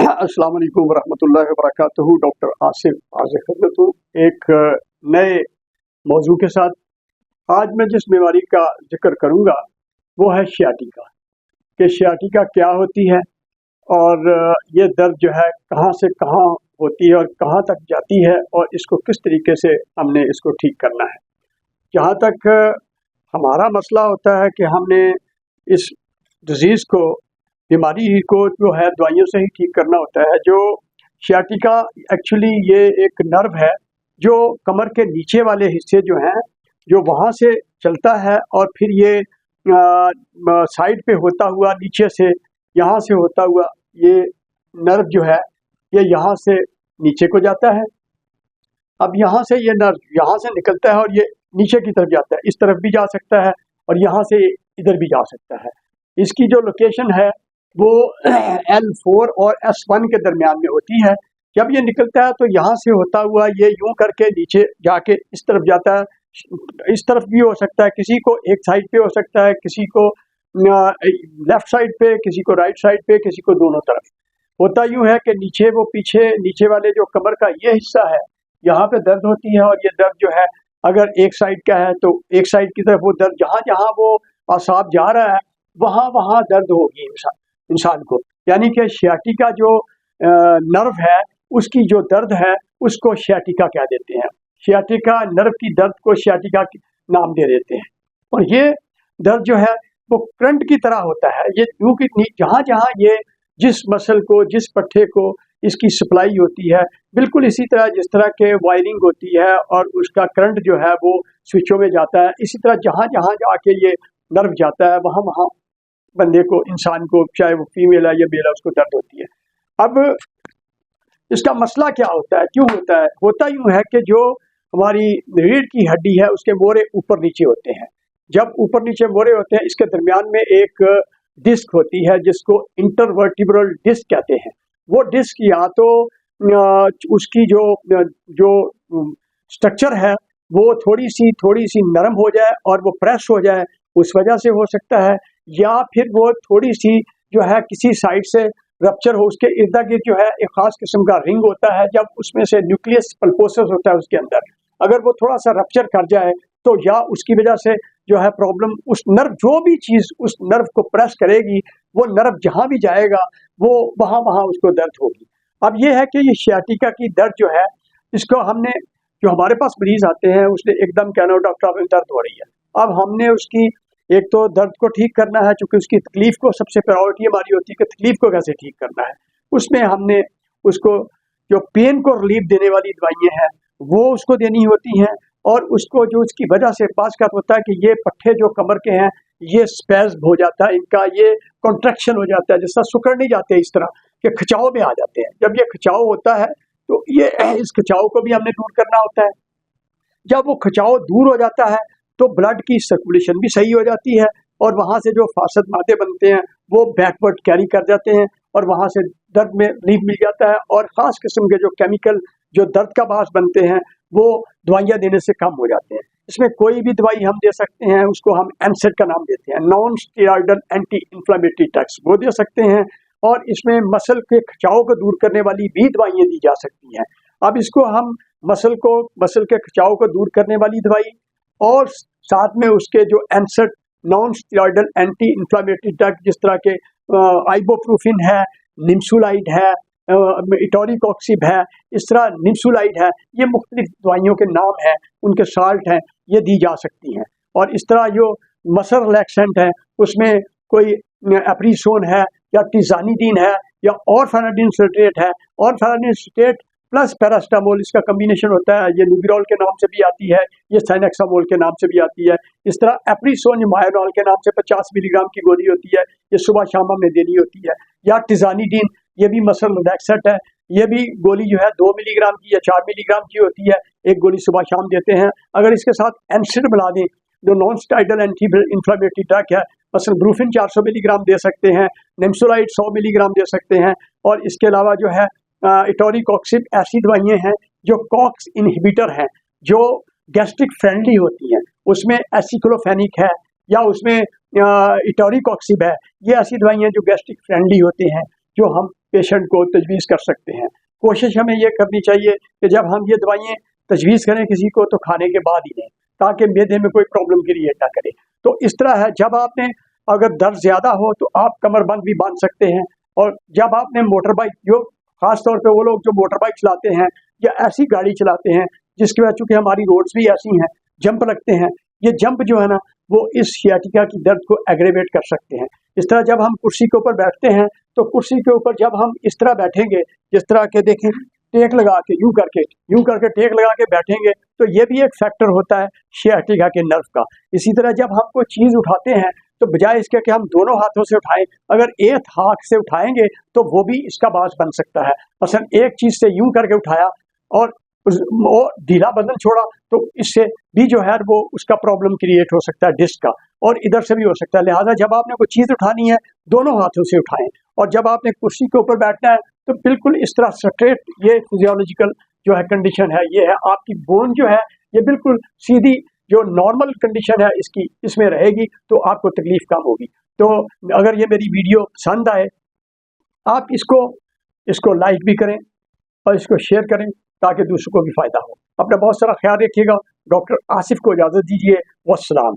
अस्सलाम वालेकुम वरहमतुल्लाहि वबरकातुहू। डॉक्टर आसिफ हाज़िर खिदमत हूँ एक नए मौजू के साथ। आज मैं जिस बीमारी का जिक्र करूँगा वो है सियाटिका, कि सियाटिका क्या होती है और ये दर्द जो है कहाँ से कहाँ होती है और कहाँ तक जाती है और इसको किस तरीके से हमने इसको ठीक करना है। जहाँ तक हमारा मसला होता है कि हमने इस डिज़ीज़ को, बीमारी को जो है दवाइयों से ही ठीक करना होता है। जो सियाटिका एक्चुअली ये एक नर्व है जो कमर के नीचे वाले हिस्से जो हैं, जो वहाँ से चलता है और फिर ये साइड पे होता हुआ नीचे से, यहाँ से होता हुआ ये नर्व जो है ये यहाँ से नीचे को जाता है। अब यहाँ से ये नर्व यहाँ से निकलता है और ये नीचे की तरफ जाता है, इस तरफ भी जा सकता है और यहाँ से इधर भी जा सकता है। इसकी जो लोकेशन है वो L4 और S1 के दरमियान में होती है। जब ये निकलता है तो यहाँ से होता हुआ ये यूं करके नीचे जाके इस तरफ जाता है। इस तरफ भी हो सकता है, किसी को एक साइड पे हो सकता है, किसी को लेफ्ट साइड पे, किसी को राइट साइड पे, किसी को दोनों तरफ। होता यूं है कि नीचे वो पीछे नीचे वाले जो कमर का ये हिस्सा है यहाँ पे दर्द होती है, और ये दर्द जो है अगर एक साइड का है तो एक साइड की तरफ वो दर्द, जहाँ जहाँ वो असाब जा रहा है वहाँ वहाँ दर्द होगी इंसान को। यानी कि सियाटिका जो नर्व है उसकी जो दर्द है उसको सियाटिका कह देते हैं। सियाटिका नर्व की दर्द को सियाटिका नाम दे देते हैं। और ये दर्द जो है वो करंट की तरह होता है। ये क्योंकि जहाँ जहाँ ये जिस मसल को, जिस पट्टे को इसकी सप्लाई होती है, बिल्कुल इसी तरह जिस तरह के वायरिंग होती है और उसका करंट जो है वो स्विचों में जाता है, इसी तरह जहाँ जहाँ जाके ये नर्व जाता है वहाँ वहाँ बंदे को, इंसान को, चाहे वो फीमेल है या मेल है, उसको दर्द होती है। अब इसका मसला क्या होता है, क्यों होता है? होता यूँ है कि जो हमारी रीढ़ की हड्डी है उसके मोरे ऊपर नीचे होते हैं। जब ऊपर नीचे मोरे होते हैं इसके दरमियान में एक डिस्क होती है जिसको इंटरवर्टिब्रल डिस्क कहते हैं। वो डिस्क या तो उसकी जो स्ट्रक्चर है वो थोड़ी सी नरम हो जाए और वो प्रेस हो जाए, उस वजह से हो सकता है, या फिर वो थोड़ी सी जो है किसी साइड से रप्चर हो। उसके इर्द गिर्द जो है एक खास किस्म का रिंग होता है, जब उसमें से न्यूक्लियस पल्पोसस होता है उसके अंदर, अगर वो थोड़ा सा रप्चर कर जाए तो या उसकी वजह से जो है प्रॉब्लम, उस नर्व, जो भी चीज़ उस नर्व को प्रेस करेगी वो नर्व जहाँ भी जाएगा वो वहाँ वहाँ उसको दर्द होगी। अब ये है कि ये सियाटिका की दर्द जो है, इसको हमने, जो हमारे पास मरीज आते हैं उसने एकदम कहना डॉक्टर साहब दर्द हो रही है। अब हमने उसकी एक तो दर्द को ठीक करना है, चूँकि उसकी तकलीफ़ को सबसे प्रायोरिटी हमारी होती है कि तकलीफ़ को कैसे ठीक करना है। उसमें हमने उसको जो पेन को रिलीफ देने वाली दवाइयाँ हैं वो उसको देनी होती हैं, और उसको जो उसकी वजह से पास का होता है कि ये पट्टे जो कमर के हैं ये स्पैज़्म हो जाता है, इनका ये कॉन्ट्रैक्शन हो जाता है, जैसा सुकड़ नहीं जाते, इस तरह के खिंचाव में आ जाते हैं। जब ये खिंचाव होता है तो ये इस खिंचाव को भी हमने दूर करना होता है। जब वो खिंचाव दूर हो जाता है तो ब्लड की सर्कुलेशन भी सही हो जाती है, और वहाँ से जो फासद मादे बनते हैं वो बैकवर्ड कैरी कर जाते हैं और वहाँ से दर्द में रिलीफ मिल जाता है। और ख़ास किस्म के जो केमिकल जो दर्द का बास बनते हैं वो दवाइयाँ देने से कम हो जाते हैं। इसमें कोई भी दवाई हम दे सकते हैं, उसको हम NSAID का नाम देते हैं, non steroidal anti inflammatory drugs, वो दे सकते हैं। और इसमें मसल के खिंचाव को दूर करने वाली भी दवाइयाँ दी जा सकती हैं। अब इसको हम मसल के खिंचाव को दूर करने वाली दवाई और साथ में उसके जो NSAID non steroidal anti inflammatory drug, जिस तरह के आइबोप्रोफिन है, निम्सुलाइड है, इटोरिकॉक्सिब है, इस तरह निम्सुलाइड है, ये मुख्तलिफ दवाइयों के नाम हैं, उनके साल्ट हैं, ये दी जा सकती हैं। और इस तरह जो मसल रिलैक्सेंट है उसमें कोई एप्रिसोन है या टिजानिडीन है या ऑरफेनाडिन सिट्रेट है, ऑरफेनाडिन सिट्रेट प्लस पैरास्टामोल, इसका कम्बिनेशन होता है। ये लुबिरॉल के नाम से भी आती है, ये साइनेक्सामोल के नाम से भी आती है। इस तरह एप्रिसोन मायोनॉल के नाम से 50 मिलीग्राम की गोली होती है, ये सुबह शाम में देनी होती है। या टिजानिडीन, ये भी मसल रिलैक्सेंट है, ये भी गोली जो है 2 मिलीग्राम की या 4 मिलीग्राम की होती है, एक गोली सुबह शाम देते हैं। अगर इसके साथ NSAID मिला दें, जो non steroidal anti inflammatory drug है, मसल ब्रूफिन 400 मिलीग्राम दे सकते हैं, निम्सुलाइड 100 मिलीग्राम दे सकते हैं। और इसके अलावा जो है इटोरिकॉक्सिब, ऐसी दवाइयाँ हैं जो कॉक्स इनहिबिटर हैं, जो गैस्ट्रिक फ्रेंडली होती हैं। उसमें एसिक्लोफेनिक है या उसमें इटोरिकॉक्सिब है, ये ऐसी दवाइयाँ जो गैस्ट्रिक फ्रेंडली होती हैं, जो हम पेशेंट को तजवीज़ कर सकते हैं। कोशिश हमें ये करनी चाहिए कि जब हम ये दवाइयाँ तजवीज़ करें किसी को तो खाने के बाद ही लें, ताकि मैदे में कोई प्रॉब्लम क्रिएट ना करे। तो इस तरह है, जब आपने अगर दर्द ज़्यादा हो तो आप कमरबंद भी बांध सकते हैं। और जब आपने मोटर बाइक, जो ख़ास तौर पे वो लोग जो मोटर बाइक चलाते हैं या ऐसी गाड़ी चलाते हैं जिसकी वजह चूँकि हमारी रोड्स भी ऐसी हैं, जंप लगते हैं, ये जंप जो है ना वो इस सियाटिका की दर्द को एग्रेवेट कर सकते हैं। इस तरह जब हम कुर्सी के ऊपर बैठते हैं तो कुर्सी के ऊपर जब हम इस तरह बैठेंगे, जिस तरह के देखें टेक लगा के यूं करके टेक लगा के बैठेंगे, तो ये भी एक फैक्टर होता है सियाटिका के नर्व का। इसी तरह जब हम कोई चीज़ उठाते हैं तो बजाय इसके कि हम दोनों हाथों से उठाएं, अगर एक हाथ से उठाएंगे तो वो भी इसका बास बन सकता है। मसलन एक चीज़ से यूं करके उठाया और वो ढीला बदन छोड़ा तो इससे भी जो है वो उसका प्रॉब्लम क्रिएट हो सकता है डिस्क का, और इधर से भी हो सकता है। लिहाजा जब आपने कोई चीज़ उठानी है दोनों हाथों से उठाएं, और जब आपने कुर्सी के ऊपर बैठना है तो बिल्कुल इस तरह स्ट्रेट, ये फिजियोलॉजिकल जो है कंडीशन है, ये है आपकी बोन जो है ये बिल्कुल सीधी जो नॉर्मल कंडीशन है इसकी, इसमें रहेगी तो आपको तकलीफ कम होगी। तो अगर ये मेरी वीडियो पसंद आए, आप इसको लाइक भी करें और इसको शेयर करें ताकि दूसरों को भी फ़ायदा हो। अपना बहुत सारा ख्याल रखिएगा। डॉक्टर आसिफ को इजाज़त दीजिए। वस्सलाम।